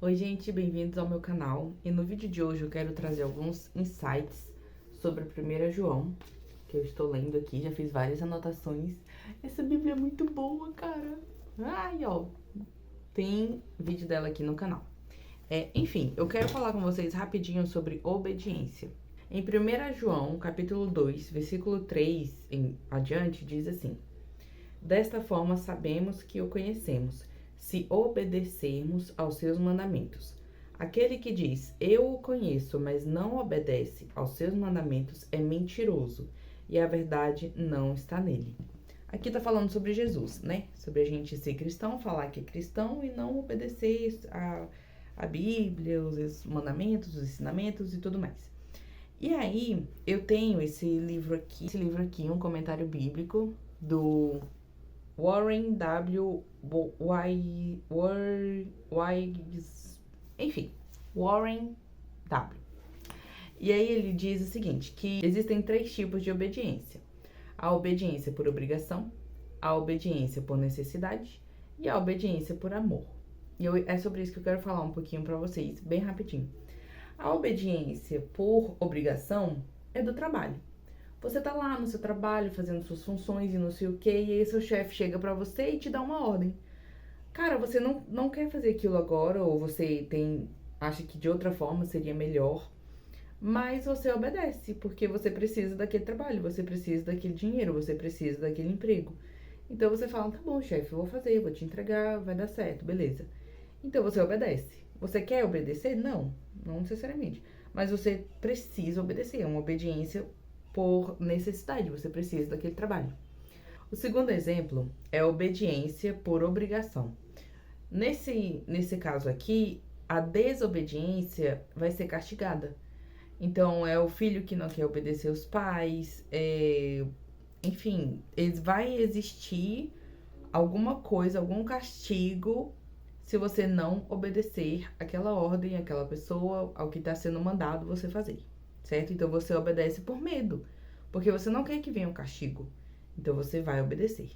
Oi gente, bem-vindos ao meu canal. E no vídeo de hoje eu quero trazer alguns insights sobre a 1 João, que eu estou lendo aqui, já fiz várias anotações. Essa Bíblia é muito boa, cara. Ai, ó, tem vídeo dela aqui no canal. Enfim, eu quero falar com vocês rapidinho sobre obediência. Em 1 João, capítulo 2, versículo 3 em adiante, diz assim: Desta forma sabemos que o conhecemos, se obedecermos aos seus mandamentos. Aquele que diz, eu o conheço, mas não obedece aos seus mandamentos, é mentiroso, e a verdade não está nele. Aqui tá falando sobre Jesus, né? Sobre a gente ser cristão, falar que é cristão e não obedecer a Bíblia, os mandamentos, os ensinamentos e tudo mais. E aí, eu tenho esse livro aqui, um comentário bíblico do Warren W. Enfim, Warren W. E aí ele diz o seguinte, que existem 3 tipos de obediência. A obediência por obrigação, a obediência por necessidade e a obediência por amor. E é sobre isso que eu quero falar um pouquinho pra vocês, bem rapidinho. A obediência por obrigação é do trabalho. Você tá lá no seu trabalho, fazendo suas funções e não sei o que, e aí seu chefe chega pra você e te dá uma ordem. Cara, você não quer fazer aquilo agora, ou você acha que de outra forma seria melhor, mas você obedece, porque você precisa daquele trabalho, você precisa daquele dinheiro, você precisa daquele emprego. Então você fala, tá bom, chefe, eu vou fazer, eu vou te entregar, vai dar certo, beleza. Então você obedece. Você quer obedecer? Não necessariamente. Mas você precisa obedecer, é uma obediência por necessidade, você precisa daquele trabalho. O segundo exemplo é a obediência por obrigação. Nesse caso aqui, a desobediência vai ser castigada. Então, é o filho que não quer obedecer os pais, enfim, vai existir alguma coisa, algum castigo se você não obedecer aquela ordem, aquela pessoa, ao que está sendo mandado você fazer, certo? Então você obedece por medo, porque você não quer que venha um castigo, então você vai obedecer.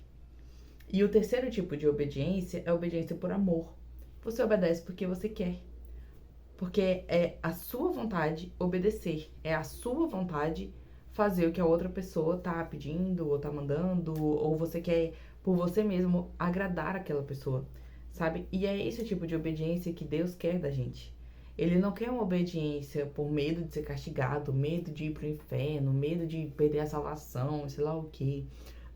E o terceiro tipo de obediência é a obediência por amor. Você obedece porque você quer, porque é a sua vontade obedecer, é a sua vontade fazer o que a outra pessoa tá pedindo, ou tá mandando, ou você quer por você mesmo agradar aquela pessoa, sabe? E é esse tipo de obediência que Deus quer da gente. Ele não quer uma obediência por medo de ser castigado, medo de ir pro inferno, medo de perder a salvação, sei lá o quê.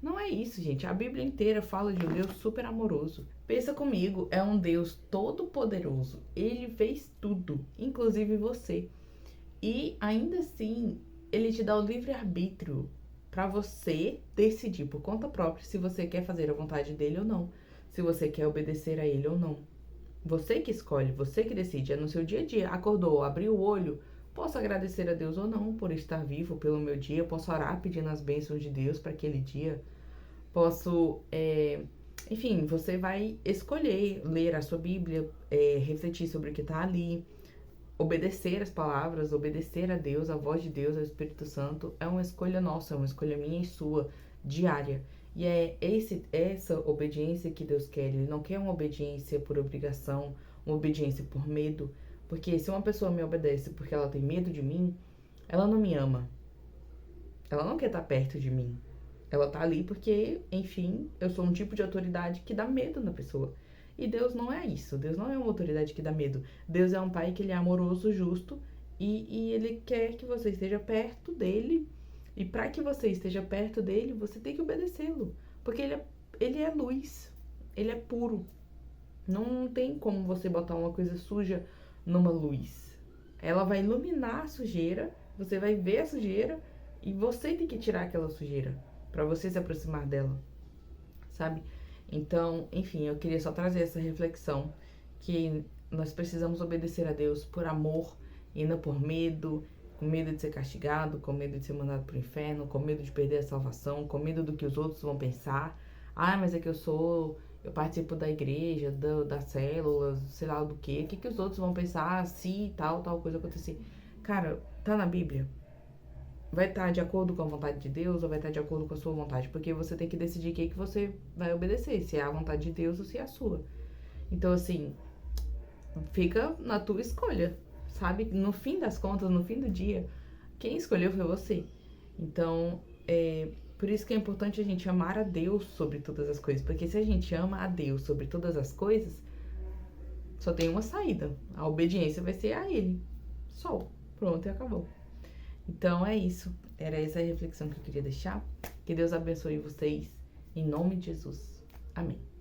Não é isso, gente. A Bíblia inteira fala de um Deus super amoroso. Pensa comigo, é um Deus todo poderoso. Ele fez tudo, inclusive você. E ainda assim, ele te dá o livre-arbítrio para você decidir por conta própria se você quer fazer a vontade dele ou não, se você quer obedecer a ele ou não. Você que escolhe, você que decide, é no seu dia a dia. Acordou, abriu o olho, posso agradecer a Deus ou não por estar vivo, pelo meu dia, posso orar pedindo as bênçãos de Deus para aquele dia, posso, enfim, você vai escolher ler a sua Bíblia, refletir sobre o que tá ali, obedecer as palavras, obedecer a Deus, a voz de Deus, ao Espírito Santo, é uma escolha nossa, é uma escolha minha e sua, diária. E é essa obediência que Deus quer. Ele não quer uma obediência por obrigação, uma obediência por medo. Porque se uma pessoa me obedece porque ela tem medo de mim, ela não me ama. Ela não quer estar perto de mim. Ela tá ali porque, enfim, eu sou um tipo de autoridade que dá medo na pessoa. E Deus não é isso. Deus não é uma autoridade que dá medo. Deus é um pai que ele é amoroso, justo, e ele quer que você esteja perto dele. E para que você esteja perto dele, você tem que obedecê-lo. Porque ele é luz. Ele é puro. Não tem como você botar uma coisa suja numa luz. Ela vai iluminar a sujeira, você vai ver a sujeira e você tem que tirar aquela sujeira para você se aproximar dela, sabe? Então, enfim, eu queria só trazer essa reflexão que nós precisamos obedecer a Deus por amor e não por medo, com medo de ser castigado, com medo de ser mandado pro inferno, com medo de perder a salvação, com medo do que os outros vão pensar. Ah, mas é que eu participo da igreja, das células, sei lá do quê. O que os outros vão pensar se tal coisa acontecer? Cara, tá na Bíblia. Vai estar de acordo com a vontade de Deus ou vai estar de acordo com a sua vontade? Porque você tem que decidir o que você vai obedecer, se é a vontade de Deus ou se é a sua. Então, assim, fica na tua escolha, sabe? No fim das contas, no fim do dia, quem escolheu foi você. Então, por isso que é importante a gente amar a Deus sobre todas as coisas. Porque se a gente ama a Deus sobre todas as coisas, só tem uma saída. A obediência vai ser a Ele. Só. Pronto, e acabou. Então, é isso. Era essa a reflexão que eu queria deixar. Que Deus abençoe vocês. Em nome de Jesus. Amém.